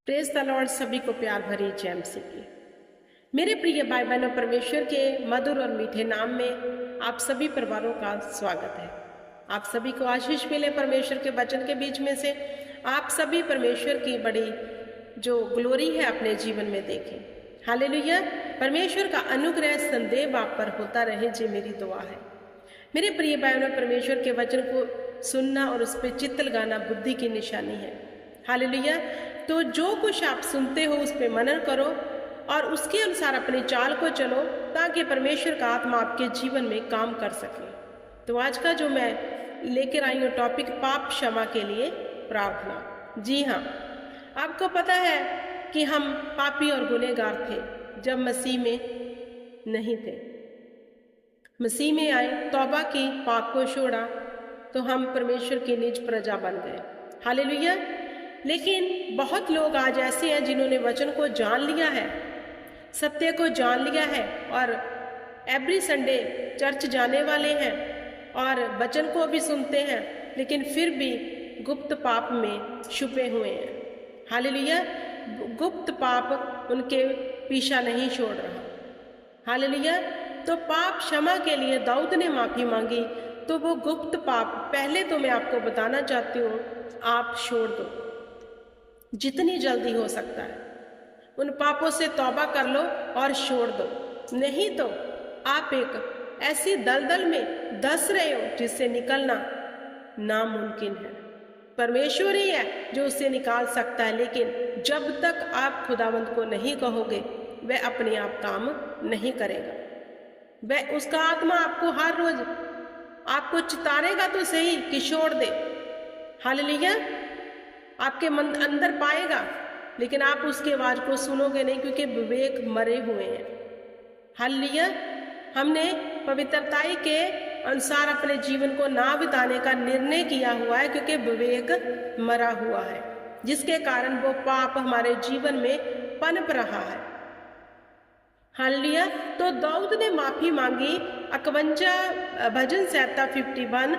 Praise the Lord. सभी को प्यार भरी जय मसीह की। मेरे प्रिय भाई बहनों, परमेश्वर के मधुर और मीठे नाम में आप सभी परिवारों का स्वागत है। आप सभी को आशीष मिले परमेश्वर के वचन के बीच में से। आप सभी परमेश्वर की बड़ी जो ग्लोरी है अपने जीवन में देखें। हालेलुया। परमेश्वर का अनुग्रह संदेव आप पर होता रहे, जी मेरी दुआ है। मेरे प्रिय भाई बहनों, परमेश्वर के वचन को सुनना और उस पर चित्त लगाना बुद्धि की निशानी है। हालेलुया। तो जो कुछ आप सुनते हो उस पर मनन करो और उसके अनुसार अपनी चाल को चलो, ताकि परमेश्वर का आत्मा आपके जीवन में काम कर सके। तो आज का जो मैं लेकर आई हूँ टॉपिक, पाप क्षमा के लिए प्रार्थना। जी हाँ, आपको पता है कि हम पापी और गुनहगार थे जब मसीह में नहीं थे। मसीह में आए, तौबा की, पाप को छोड़ा, तो हम परमेश्वर की निज प्रजा बन गए। हालेलुया। लेकिन बहुत लोग आज ऐसे हैं जिन्होंने वचन को जान लिया है, सत्य को जान लिया है और एवरी संडे चर्च जाने वाले हैं और वचन को भी सुनते हैं, लेकिन फिर भी गुप्त पाप में छुपे हुए हैं। हालेलुया। गुप्त पाप उनके पीछा नहीं छोड़ रहा। हालेलुया। तो पाप क्षमा के लिए दाऊद ने माफी मांगी, तो वो गुप्त पाप पहले तो मैं आपको बताना चाहती हूँ, आप छोड़ दो जितनी जल्दी हो सकता है। उन पापों से तौबा कर लो और छोड़ दो, नहीं तो आप एक ऐसी दलदल में धंस रहे हो जिससे निकलना नामुमकिन है। परमेश्वर ही है जो उससे निकाल सकता है, लेकिन जब तक आप खुदावंद को नहीं कहोगे, वह अपने आप काम नहीं करेगा। वह उसका आत्मा आपको हर रोज आपको चितारेगा तो सही कि छोड़ दे। हालेलुया। आपके मन अंदर पाएगा, लेकिन आप उसकी आवाज को सुनोगे नहीं, क्योंकि विवेक मरे हुए हैं। हालेलुया। हमने पवित्रताई के अनुसार अपने जीवन को ना बिताने का निर्णय किया हुआ है, क्योंकि विवेक मरा हुआ है, जिसके कारण वो पाप हमारे जीवन में पनप रहा है। हालेलुया। तो दाऊद ने माफी मांगी। 51 भजन संहिता 51।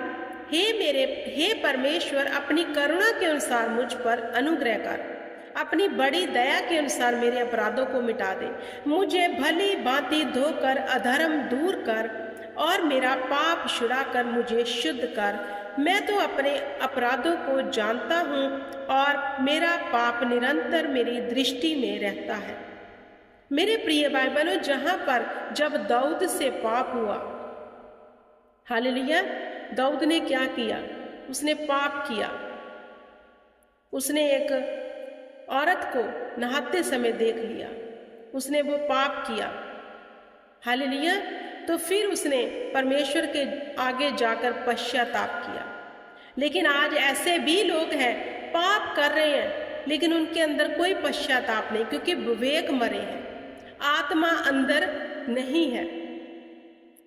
हे परमेश्वर, अपनी करुणा के अनुसार मुझ पर अनुग्रह कर, अपनी बड़ी दया के अनुसार मेरे अपराधों को मिटा दे। मुझे भली भांति धोकर अधर्म दूर कर और मेरा पाप छुड़ा कर मुझे शुद्ध कर। मैं तो अपने अपराधों को जानता हूँ और मेरा पाप निरंतर मेरी दृष्टि में रहता है। मेरे प्रिय भाई बहनों, जहां पर जब दाऊद से पाप हुआ, हालेलुया, दाऊद ने क्या किया? उसने पाप किया। उसने एक औरत को नहाते समय देख लिया, उसने वो पाप किया। हालेलुया। तो फिर उसने परमेश्वर के आगे जाकर पश्चाताप किया। लेकिन आज ऐसे भी लोग हैं, पाप कर रहे हैं, लेकिन उनके अंदर कोई पश्चाताप नहीं, क्योंकि विवेक मरे हैं, आत्मा अंदर नहीं है।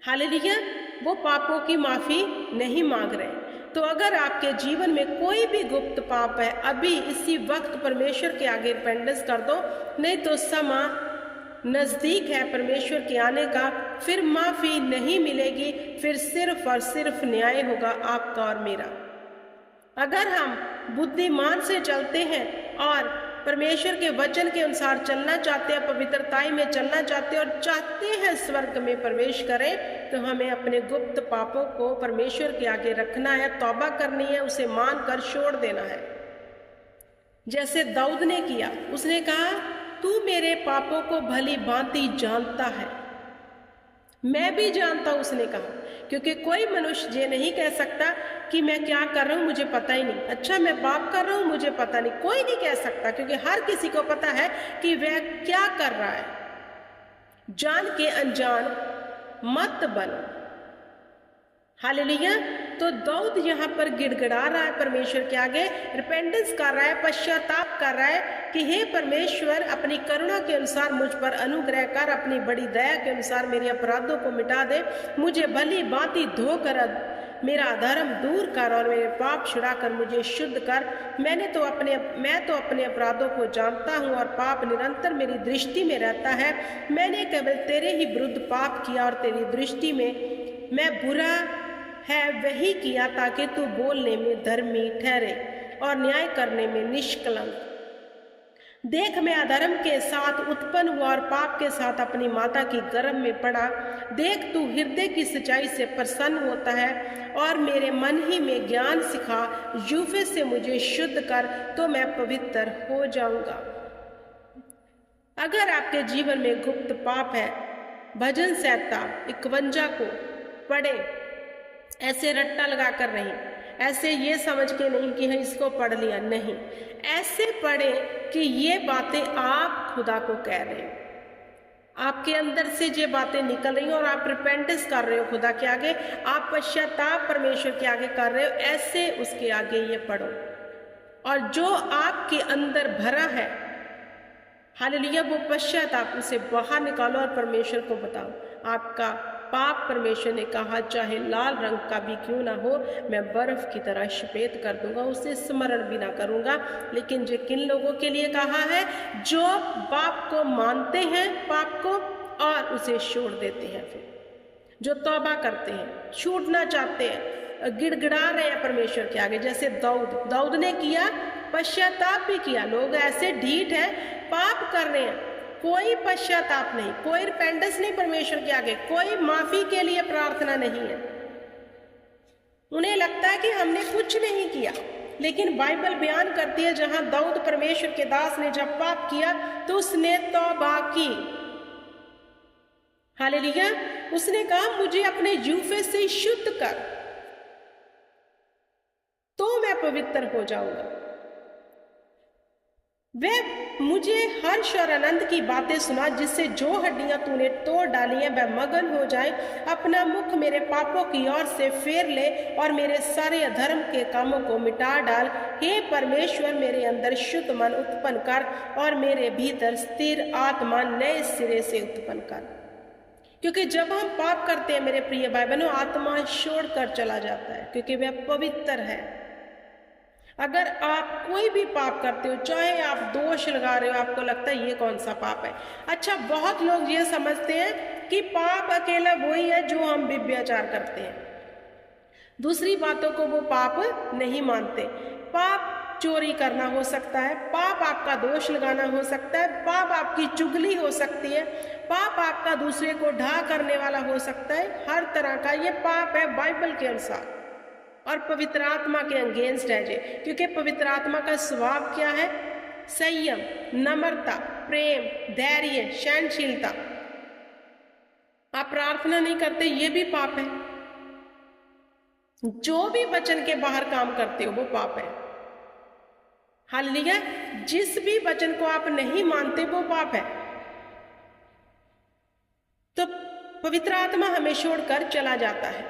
हालेलुया। वो पापों की माफी नहीं मांग रहे। तो अगर आपके जीवन में कोई भी गुप्त पाप है, अभी इसी वक्त परमेश्वर के आगे रिपेंटेंस कर दो, नहीं तो समय नजदीक है परमेश्वर के आने का। फिर माफी नहीं मिलेगी, फिर सिर्फ और सिर्फ न्याय होगा आपका और मेरा। अगर हम बुद्धिमान से चलते हैं और परमेश्वर के वचन के अनुसार चलना चाहते हैं, पवित्रताई में चलना चाहते हैं और चाहते हैं स्वर्ग में प्रवेश करें, तो हमें अपने गुप्त पापों को परमेश्वर के आगे रखना है, तौबा करनी है, उसे मानकर छोड़ देना है। जैसे दाऊद ने किया, उसने कहा, तू मेरे पापों को भली भांति जानता है। मैं भी जानता हूं, उसने कहा, क्योंकि कोई मनुष्य ये नहीं कह सकता कि मैं क्या कर रहा हूं मुझे पता ही नहीं। अच्छा, मैं पाप कर रहा हूं मुझे पता नहीं, कोई नहीं कह सकता, क्योंकि हर किसी को पता है कि वह क्या कर रहा है। जान के अनजान मत बनो। हालेलुया। तो दाऊद यहाँ पर गिड़गिड़ा रहा है परमेश्वर के आगे, रिपेंटेंस कर रहा है, पश्चाताप कर रहा है कि हे परमेश्वर, अपनी करुणा के अनुसार मुझ पर अनुग्रह कर, अपनी बड़ी दया के अनुसार मेरे अपराधों को मिटा दे, मुझे भली भांति धोकर मेरा अधर्म दूर कर और मेरे पाप छुड़ाकर मुझे शुद्ध कर। मैं तो अपने अपराधों को जानता हूँ और पाप निरंतर मेरी दृष्टि में रहता है। मैंने केवल तेरे ही विरुद्ध पाप किया और तेरी दृष्टि में मैं बुरा है वही किया, ताकि तू बोलने में धर्मी ठहरे और न्याय करने में निष्कलंक। देख मैं अधर्म के साथ उत्पन्न हुआ और पाप के साथ अपनी माता की गर्भ में पड़ा। देख तू हृदय की सच्चाई से प्रसन्न होता है और मेरे मन ही में ज्ञान सिखा। यूफे से मुझे शुद्ध कर तो मैं पवित्र हो जाऊंगा। अगर आपके जीवन में गुप्त पाप है, भजन संहिता 51 को पढ़े, ऐसे रट्टा लगा कर नहीं, ऐसे ये समझ के नहीं कि इसको पढ़ लिया, नहीं, ऐसे पढ़े कि ये बातें आप खुदा को कह रहे हो, आपके अंदर से ये बातें निकल रही हो और आप रिपेंटेंस कर रहे हो खुदा के आगे, आप पश्चाताप परमेश्वर के आगे कर रहे हो, ऐसे उसके आगे ये पढ़ो। और जो आपके अंदर भरा है, हालेलुया, वो पश्चाताप उसे बाहर निकालो और परमेश्वर को बताओ। आपका पाप परमेश्वर ने कहा चाहे लाल रंग का भी क्यों ना हो, मैं बर्फ की तरह सफेद कर दूंगा, उसे स्मरण भी ना करूंगा। लेकिन जो किन लोगों के लिए कहा है? जो पाप को मानते हैं, पाप को, और उसे छोड़ देते हैं, फिर जो तौबा करते हैं, छूटना चाहते हैं, गिड़गिड़ा रहे हैं परमेश्वर के आगे, जैसे दाऊद ने किया, पश्चाताप भी किया। लोग ऐसे ढीठ है, पाप कर रहे हैं, कोई पश्चाताप नहीं, कोई रिपेंटेंस नहीं परमेश्वर के आगे, कोई माफी के लिए प्रार्थना नहीं है। उन्हें लगता है कि हमने कुछ नहीं किया, लेकिन बाइबल बयान करती है जहां दाऊद परमेश्वर के दास ने जब पाप किया तो उसने तौबा की। हालेलुया, उसने कहा मुझे अपने यूफे से शुद्ध कर तो मैं पवित्र हो जाऊंगा। वह मुझे हर्ष और आनंद की बातें सुना, जिससे जो हड्डियां तूने तोड़ डाली हैं वह मगन हो जाए। अपना मुख मेरे पापों की ओर से फेर ले और मेरे सारे अधर्म के कामों को मिटा डाल। हे परमेश्वर, मेरे अंदर शुद्ध मन उत्पन्न कर और मेरे भीतर स्थिर आत्मा नए सिरे से उत्पन्न कर। क्योंकि जब हम पाप करते हैं मेरे प्रिय भाई बहनों, आत्मा छोड़कर चला जाता है, क्योंकि वह पवित्र है। अगर आप कोई भी पाप करते हो, चाहे आप दोष लगा रहे हो, आपको लगता है ये कौन सा पाप है। अच्छा, बहुत लोग ये समझते हैं कि पाप अकेला वही है जो हम व्यभिचार करते हैं, दूसरी बातों को वो पाप नहीं मानते। पाप चोरी करना हो सकता है, पाप आपका दोष लगाना हो सकता है, पाप आपकी चुगली हो सकती है, पाप आपका दूसरे को ढा करने वाला हो सकता है। हर तरह का ये पाप है बाइबल के अनुसार और पवित्र आत्मा के अगेंस्ट है जे। क्योंकि पवित्र आत्मा का स्वभाव क्या है? संयम, नम्रता, प्रेम, धैर्य, सहनशीलता। आप प्रार्थना नहीं करते, ये भी पाप है। जो भी वचन के बाहर काम करते हो वो पाप है। हालेलुया, जिस भी वचन को आप नहीं मानते वो पाप है। तो पवित्र आत्मा हमें छोड़कर चला जाता है,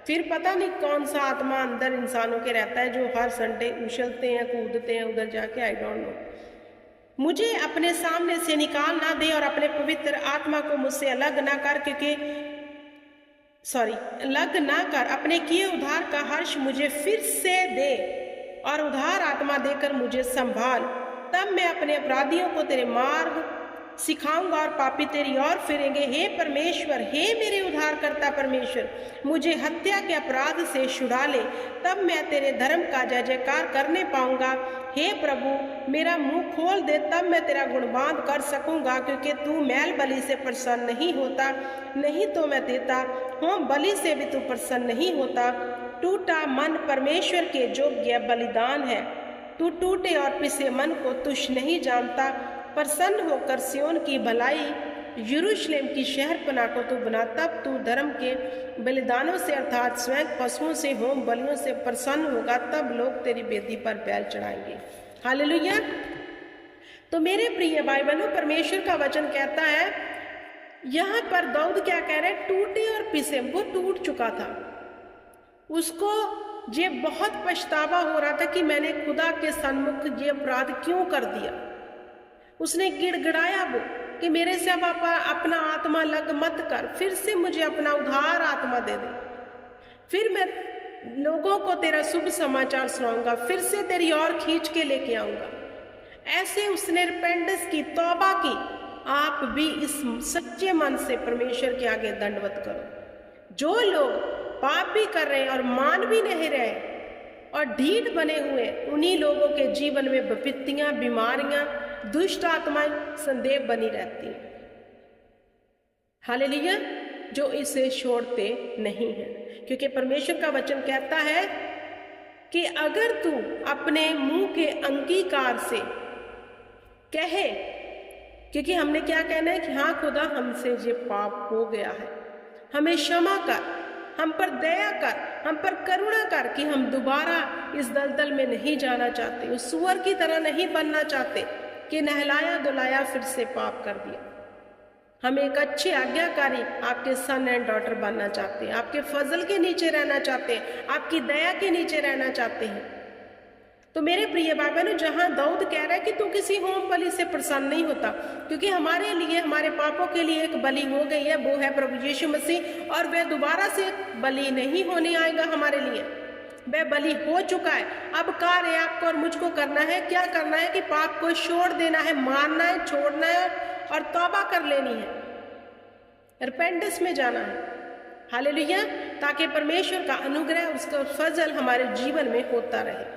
फिर पता नहीं कौन सा आत्मा अंदर इंसानों के रहता है जो हर संडे उछलते हैं, कूदते हैं उधर जाके, आई डोंट नो। मुझे अपने सामने से निकाल ना दे और अपने पवित्र आत्मा को मुझसे अलग ना कर, अलग ना कर। अपने किए उद्धार का हर्ष मुझे फिर से दे और उद्धार आत्मा देकर मुझे संभाल। तब मैं अपने अपराधियों को तेरे मार्ग सिखाऊंगा और पापी तेरी ओर फिरेंगे। हे परमेश्वर, हे मेरे उद्धारकर्ता परमेश्वर, मुझे हत्या के अपराध से छुड़ा ले, तब मैं तेरे धर्म का जय जयकार करने पाऊंगा। हे प्रभु, मेरा मुंह खोल दे, तब मैं तेरा गुणगान कर सकूंगा। क्योंकि तू मैल बलि से प्रसन्न नहीं होता, नहीं तो मैं देता, होम बलि से भी तू प्रसन्न नहीं होता। टूटा मन परमेश्वर के योग्य बलिदान है, तू टूटे और पिसे मन को तुच्छ नहीं जानता। प्रसन्न होकर सियोन की भलाई, यरूशलेम की शहरपनाह को तू बना। तब तू धर्म के बलिदानों से अर्थात स्वयं पशुओं से, होम बलियों से प्रसन्न होगा। तब लोग तेरी वेदी पर बैल चढ़ाएंगे। हालेलुया। तो मेरे प्रिय भाई बहनों, परमेश्वर का वचन कहता है, यहाँ पर दाऊद क्या कह रहे हैं? टूटे और पिसे। वो टूट चुका था, उसको ये बहुत पछतावा हो रहा था कि मैंने खुदा के सन्मुख ये अपराध क्यों कर दिया। उसने गिड़गिड़ाया वो कि मेरे से अब अपना आत्मा लग मत कर, फिर से मुझे अपना उद्धार आत्मा दे दे, फिर मैं लोगों को तेरा शुभ समाचार सुनाऊंगा, फिर से तेरी ओर खींच के लेके आऊंगा। ऐसे उसने रिपेंटेंस की, तौबा की। आप भी इस सच्चे मन से परमेश्वर के आगे दंडवत करो। जो लोग पाप भी कर रहे हैं और मान भी नहीं रहे और ढीठ बने हुए, उन्हीं लोगों के जीवन में विपत्तियां, बीमारियां दुष्ट आत्माएं संदेह बनी रहती हैं। हालेलुया, जो इसे छोड़ते नहीं हैं, क्योंकि परमेश्वर का वचन कहता है कि अगर तू अपने मुंह के अंगीकार से कहे, क्योंकि हमने क्या कहना है कि हाँ खुदा हमसे ये पाप हो गया है, हमें क्षमा कर, हम पर दया कर, हम पर करुणा कर कि हम दोबारा इस दलदल में नहीं जाना चाहते, उस सुअर की तरह नहीं बनना चाहते कि नहलाया धुलाया फिर से पाप कर दिया। हम एक अच्छे आज्ञाकारी आपके सन एंड डॉटर बनना चाहते हैं, आपके फजल के नीचे रहना चाहते हैं, आपकी दया के नीचे रहना चाहते हैं। तो मेरे प्रिय भाई बहनों, जहां दाऊद कह रहा है कि तू किसी होम बलि से प्रसन्न नहीं होता, क्योंकि हमारे लिए, हमारे पापों के लिए एक बलि हो गई है, वो है प्रभु यीशु मसीह, और वह दोबारा से बलि नहीं होने आएगा हमारे लिए, वह बलि हो चुका है। अब कार्य आपको और मुझको करना है, क्या करना है कि पाप को छोड़ देना है, मानना है, छोड़ना है और तौबा कर लेनी है, रिपेंटेंस में जाना है। हालेलुया, ताकि परमेश्वर का अनुग्रह, उसका फजल हमारे जीवन में होता रहे।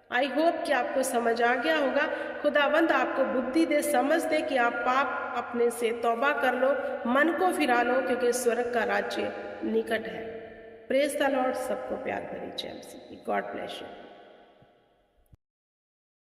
आई होप कि आपको समझ आ गया होगा। खुदावंद आपको बुद्धि दे, समझ दे कि आप पाप अपने से तौबा कर लो, मन को फिरा लो, क्योंकि स्वर्ग का राज्य निकट है। Praise the Lord. सबको प्यार भरी जय मसीह। God bless you.